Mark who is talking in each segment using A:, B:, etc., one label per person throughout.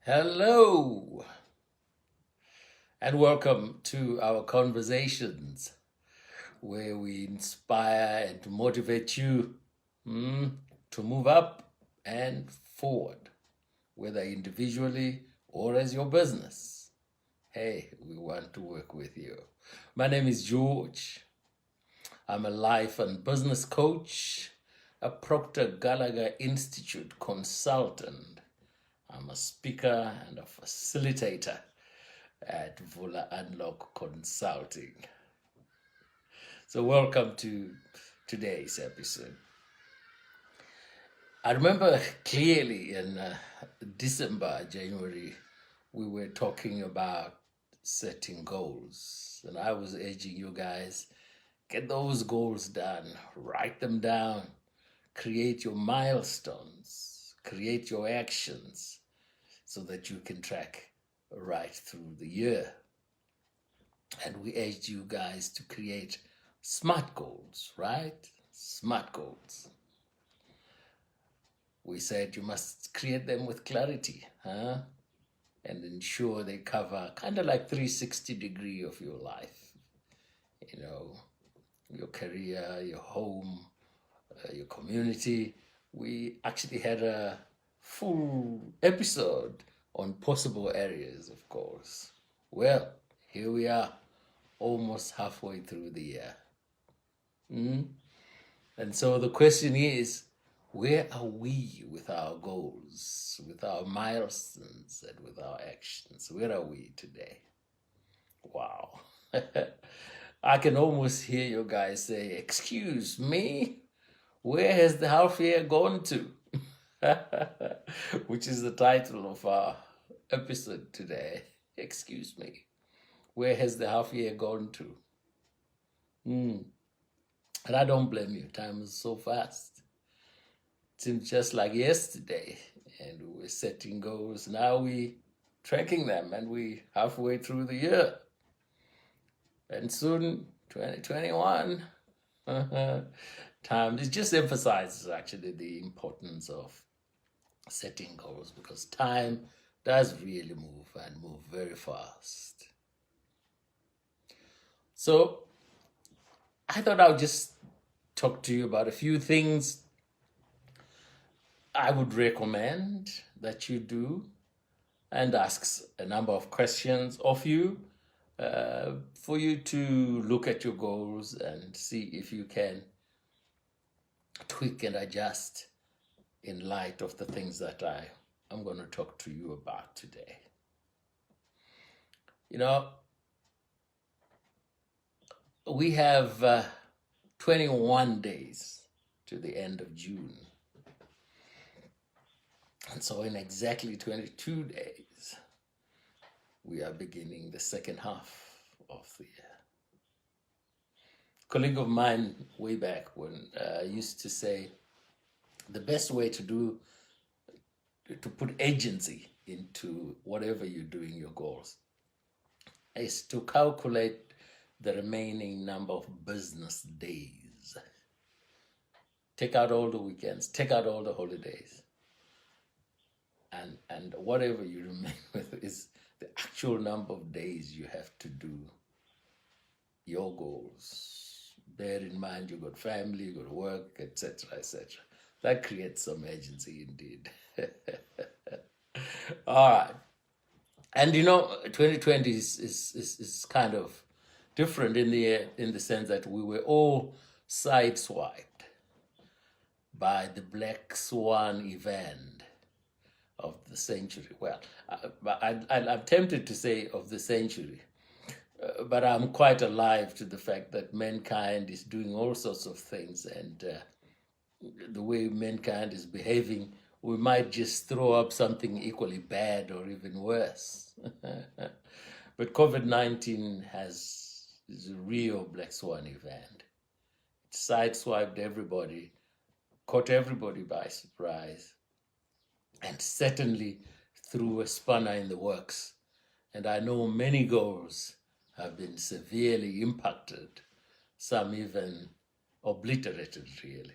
A: Hello, and welcome to our conversations where we inspire and motivate you to move up and forward, whether individually or as your business. Hey, we want to work with you. My name is George. I'm a life and business coach, a Proctor Gallagher Institute consultant. I'm a speaker and a facilitator at Vula Life Consulting. So welcome to today's episode. I remember clearly in January, we were talking about setting goals. And I was urging you guys, get those goals done, write them down, create your milestones, create your actions, so that you can track right through the year. And we urged you guys to create SMART goals, right? SMART goals. We said you must create them with clarity, and ensure they cover kind of like 360 degree of your life. You know, your career, your home, your community. We actually had a full episode on possible areas, of course. Well, here we are, almost halfway through the year. And so the question is, where are we with our goals, with our milestones, and with our actions? Where are we today? Wow. I can almost hear you guys say, excuse me, where has the half year gone to? Which is the title of our episode today. Excuse me, where has the half year gone to? And I don't blame you. Time is so fast. It seems just like yesterday, and we were setting goals. Now we tracking them, and we halfway through the year. And soon, 2021. Time, it just emphasizes actually the importance of setting goals, because time does really move and move very fast. So I thought I would just talk to you about a few things I would recommend that you do, and asks a number of questions of you for you to look at your goals and see if you can tweak and adjust in light of the things that I'm going to talk to you about today. You know, we have 21 days to the end of June. And so in exactly 22 days, we are beginning the second half of the year. A colleague of mine way back when used to say, the best way to put agency into whatever you're doing, your goals, is to calculate the remaining number of business days. Take out all the weekends, take out all the holidays. And whatever you remain with is the actual number of days you have to do your goals. Bear in mind, you got family, you got work, etc., etc. That creates some agency indeed. All right. And you know, 2020 is kind of different in the sense that we were all sideswiped by the black swan event of the century. Well, I'm tempted to say of the century, but I'm quite alive to the fact that mankind is doing all sorts of things, and the way mankind is behaving, we might just throw up something equally bad or even worse. But COVID-19 is a real black swan event. It sideswiped everybody, caught everybody by surprise, and certainly threw a spanner in the works. And I know many goals have been severely impacted, some even obliterated, really.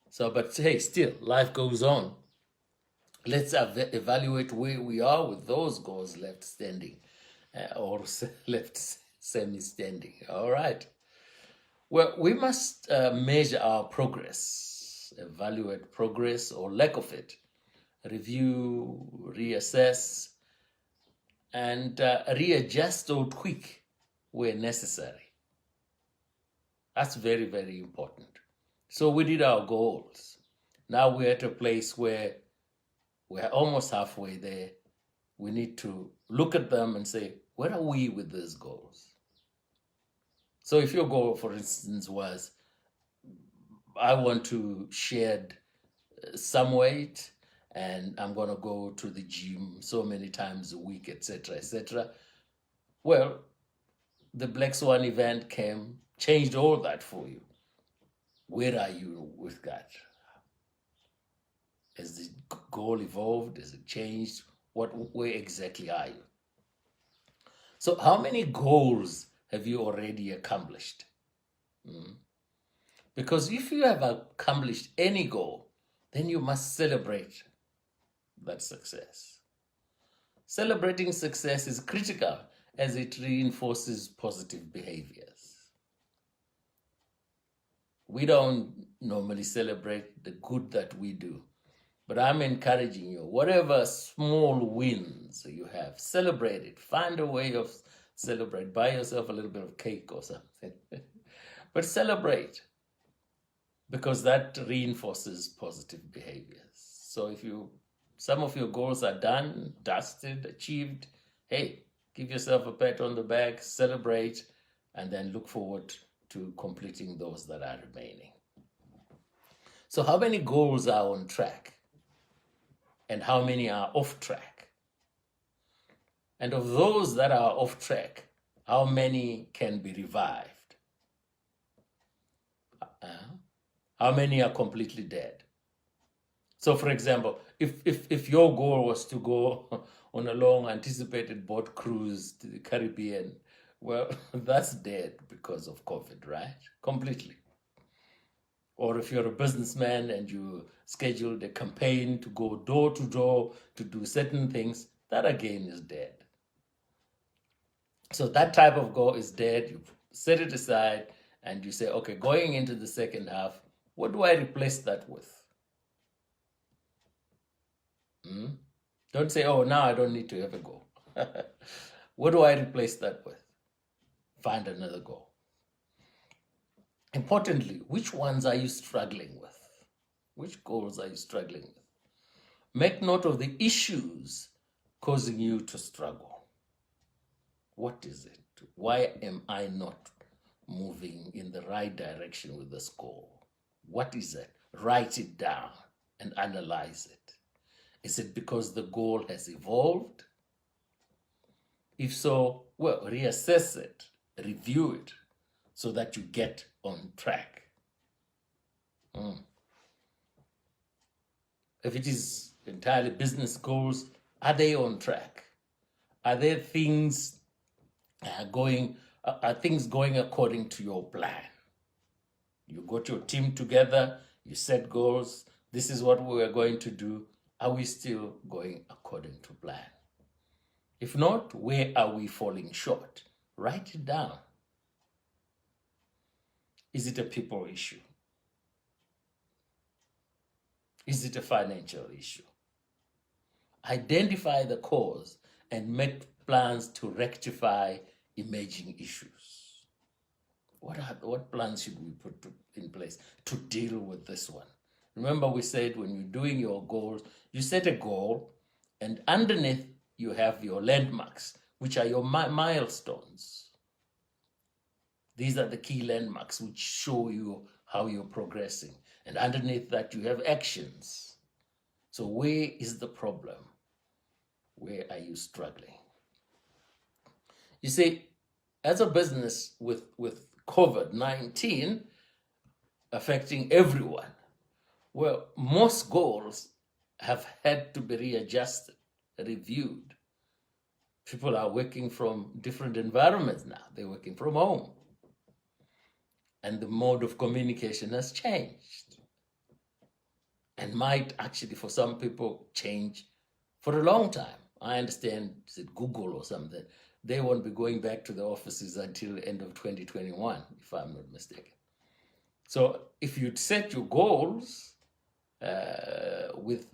A: So, but hey, still, life goes on. Let's evaluate where we are with those goals left standing or left semi-standing. All right. Well, we must measure our progress, evaluate progress or lack of it, review, reassess, and readjust or tweak where necessary. That's very, very important. So we did our goals. Now we're at a place where we're almost halfway there. We need to look at them and say, where are we with these goals? So if your goal, for instance, was, I want to shed some weight and I'm going to go to the gym so many times a week, etc., etc. Well, the Black Swan event came, changed all that for you. Where are you with that? Has the goal evolved? Has it changed? Where exactly are you? So how many goals have you already accomplished? Because if you have accomplished any goal, then you must celebrate that success. Celebrating success is critical as it reinforces positive behaviors. We don't normally celebrate the good that we do, but I'm encouraging you, whatever small wins you have, celebrate it. Find a way of celebrate. Buy yourself a little bit of cake or something. But celebrate, because that reinforces positive behaviors. So if some of your goals are done, dusted, achieved, hey, give yourself a pat on the back, celebrate, and then look forward to completing those that are remaining. So how many goals are on track? And how many are off track? And of those that are off track, how many can be revived? How many are completely dead? So for example, if your goal was to go on a long anticipated boat cruise to the Caribbean, well, that's dead because of COVID, right? Completely. Or if you're a businessman and you scheduled a campaign to go door to door to do certain things, that again is dead. So that type of goal is dead. You set it aside and you say, okay, going into the second half, what do I replace that with? Don't say, oh, now I don't need to have a goal. What do I replace that with? Find another goal. Importantly, which ones are you struggling with? Which goals are you struggling with? Make note of the issues causing you to struggle. What is it? Why am I not moving in the right direction with this goal? What is it? Write it down and analyze it. Is it because the goal has evolved? If so, well, reassess it, review it, so that you get on track. If it is entirely business goals, are they on track? Are there things going according to your plan? You got your team together, you set goals, this is what we are going to do. Are we still going according to plan? If not, where are we falling short? Write it down. Is it a people issue? Is it a financial issue? Identify the cause and make plans to rectify emerging issues. What plans should we put in place to deal with this one? Remember, we said when you're doing your goals, you set a goal, and underneath you have your landmarks, which are your milestones. These are the key landmarks which show you how you're progressing. And underneath that, you have actions. So where is the problem? Where are you struggling? You see, as a business with COVID-19 affecting everyone, well, most goals have had to be readjusted, reviewed. People are working from different environments now. They're working from home. And the mode of communication has changed. and might actually, for some people, change for a long time. I understand, is it Google or something? They won't be going back to the offices until the end of 2021, if I'm not mistaken. So if you set your goals with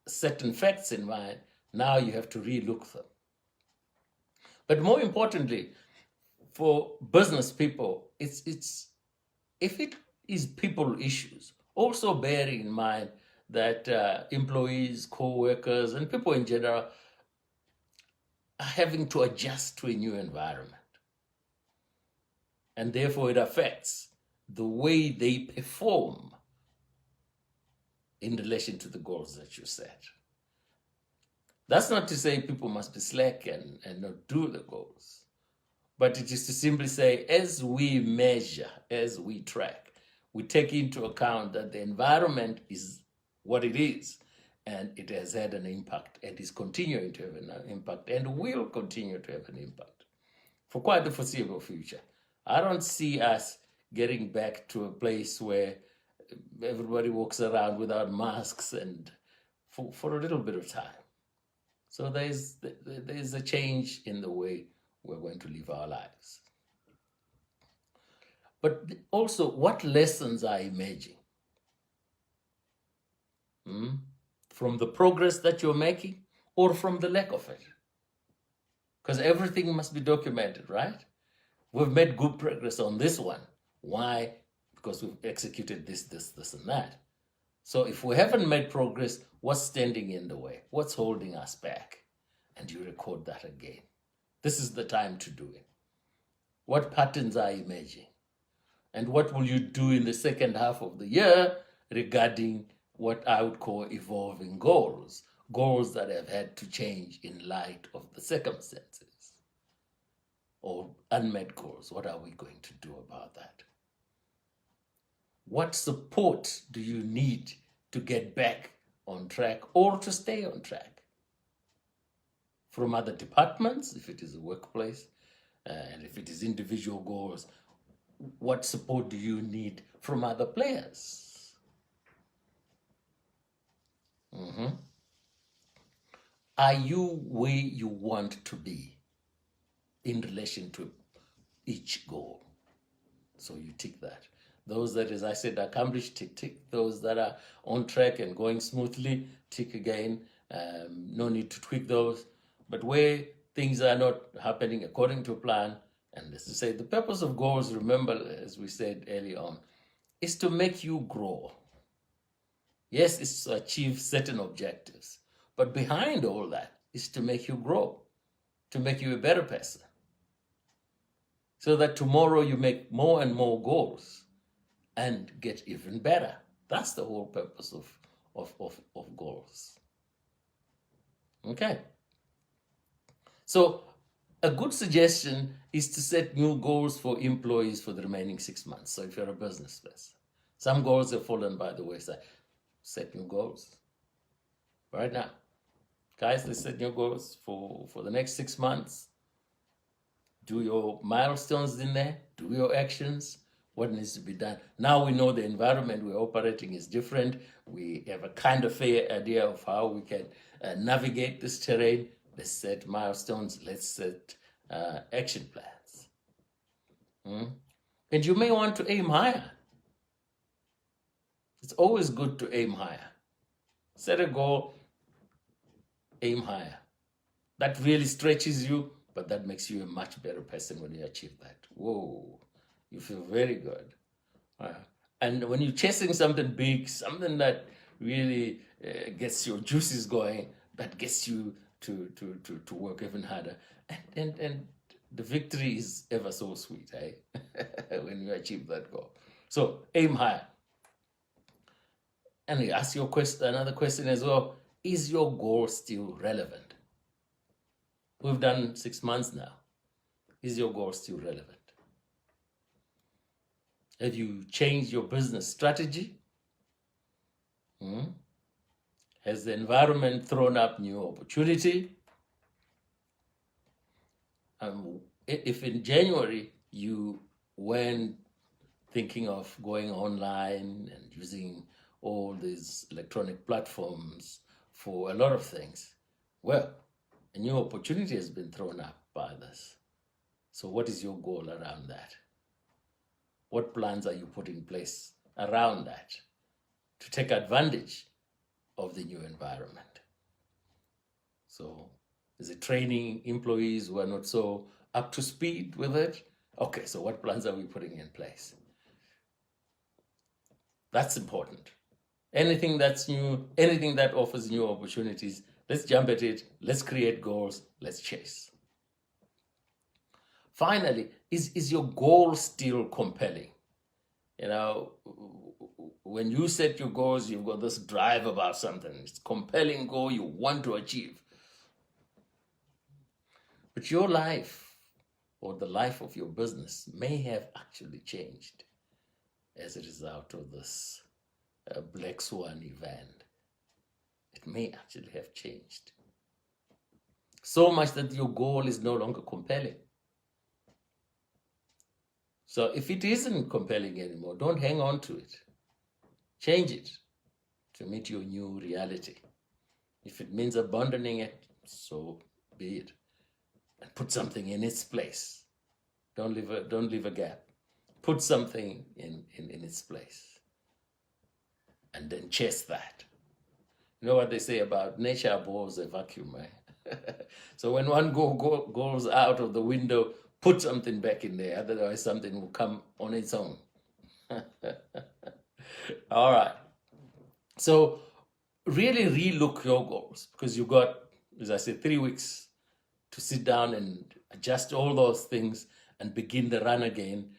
A: certain facts in mind, now you have to relook them. But more importantly, for business people, it's if it is people issues, also bear in mind that employees, co-workers, and people in general are having to adjust to a new environment. And therefore it affects the way they perform in relation to the goals that you set. That's not to say people must be slack and not do the goals, but it is to simply say, as we measure, as we track, we take into account that the environment is what it is, and it has had an impact and is continuing to have an impact and will continue to have an impact for quite the foreseeable future. I don't see us getting back to a place where everybody walks around without masks and for a little bit of time. So there's a change in the way we're going to live our lives. But also, what lessons are emerging from the progress that you're making or from the lack of it? Because everything must be documented, right? We've made good progress on this one. Why? Because we've executed this, and that. So if we haven't made progress, what's standing in the way? What's holding us back? And you record that again. This is the time to do it. What patterns are emerging? And what will you do in the second half of the year regarding what I would call evolving goals? Goals that have had to change in light of the circumstances. Or unmet goals. What are we going to do about that? What support do you need to get back on track or to stay on track? From other departments, if it is a workplace, and if it is individual goals, what support do you need from other players? Are you where you want to be in relation to each goal? So you tick that. Those that, as I said, accomplished, tick, tick. Those that are on track and going smoothly, tick again. No need to tweak those. But where things are not happening according to plan, and as I say, the purpose of goals, remember, as we said early on, is to make you grow. Yes, it's to achieve certain objectives, but behind all that is to make you grow, to make you a better person, so that tomorrow you make more and more goals and get even better. That's the whole purpose of goals. Okay. So a good suggestion is to set new goals for employees for the remaining 6 months. So if you're a business person, some goals have fallen by the wayside. Set new goals right now. Guys, let's set new goals for the next 6 months. Do your milestones in there. Do your actions. What needs to be done? Now we know the environment we're operating is different. We have a kind of fair idea of how we can navigate this terrain. Let's set milestones. Let's set action plans. And you may want to aim higher. It's always good to aim higher. Set a goal, aim higher. That really stretches you, but that makes you a much better person when you achieve that. Whoa, you feel very good. And when you're chasing something big, something that really gets your juices going, that gets you to work even harder. And the victory is ever so sweet, eh? When you achieve that goal. So aim higher. And you ask your question, another question as well, is your goal still relevant? We've done 6 months now. Is your goal still relevant? Have you changed your business strategy? Has the environment thrown up new opportunity? If in January you weren't thinking of going online and using all these electronic platforms for a lot of things. Well, a new opportunity has been thrown up by this. So what is your goal around that? What plans are you putting in place around that to take advantage of the new environment? So is it training employees who are not so up to speed with it? Okay, so what plans are we putting in place? That's important. Anything that's new, anything that offers new opportunities, let's jump at it, let's create goals, let's chase. Finally, is your goal still compelling? You know, when you set your goals, you've got this drive about something. It's a compelling goal you want to achieve. But your life or the life of your business may have actually changed as a result of this black swan event. It may actually have changed. So much that your goal is no longer compelling. So if it isn't compelling anymore, don't hang on to it. Change it to meet your new reality. If it means abandoning it, so be it. And put something in its place. Don't leave a gap. Put something in its place. And then chase that. You know what they say about nature abhors a vacuum, right? So when one goes out of the window, put something back in there, otherwise something will come on its own. All right. So really relook your goals, because you got, as I said, 3 weeks to sit down and adjust all those things and begin the run again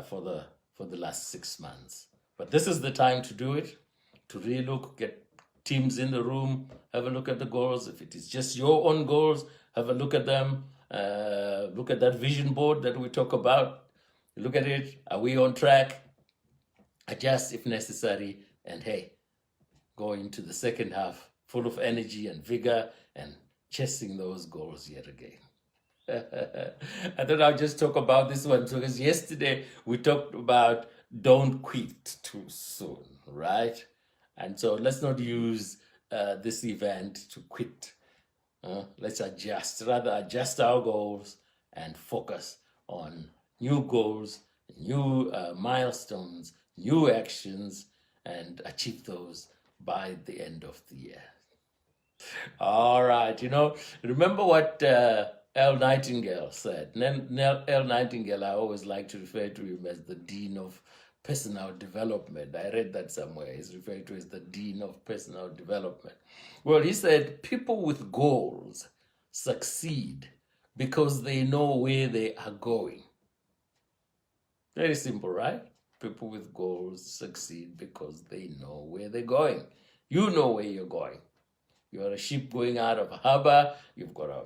A: for the last 6 months. But this is the time to do it, to relook, get teams in the room, have a look at the goals. If it is just your own goals, have a look at them. Look at that vision board that we talk about. Look at it. Are we on track? Adjust if necessary. And hey, go into the second half full of energy and vigor and chasing those goals yet again. I thought I'll just talk about this one because yesterday we talked about don't quit too soon, right? And so let's not use this event to quit. Let's rather adjust our goals and focus on new goals, new milestones, new actions, and achieve those by the end of the year. All right, remember what L. Nightingale said. L. Nightingale, I always like to refer to him as the Dean of Personal Development. I read that somewhere. He's referred to as the Dean of Personal Development. Well, he said, people with goals succeed because they know where they are going. Very simple, right? People with goals succeed because they know where they're going. You know where you're going. You're a ship going out of a harbor. You've got a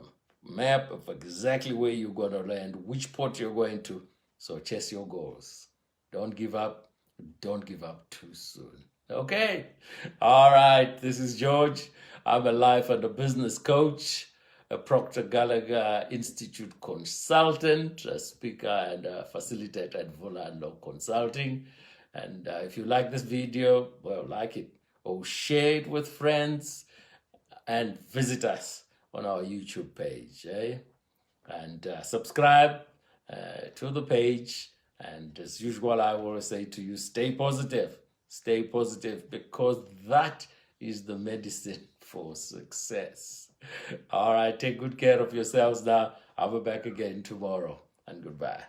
A: map of exactly where you're going to land, which port you're going to. So chase your goals. Don't give up. Don't give up too soon. Okay. All right. This is George. I'm a life and a business coach, a Proctor Gallagher Institute consultant, a speaker and a facilitator at Vula Life Consulting. And if you like this video, well, like it or share it with friends and visit us on our YouTube page. And subscribe to the page. And as usual, I will say to you, stay positive. Stay positive, because that is the medicine for success. All right, take good care of yourselves now. I'll be back again tomorrow. And goodbye.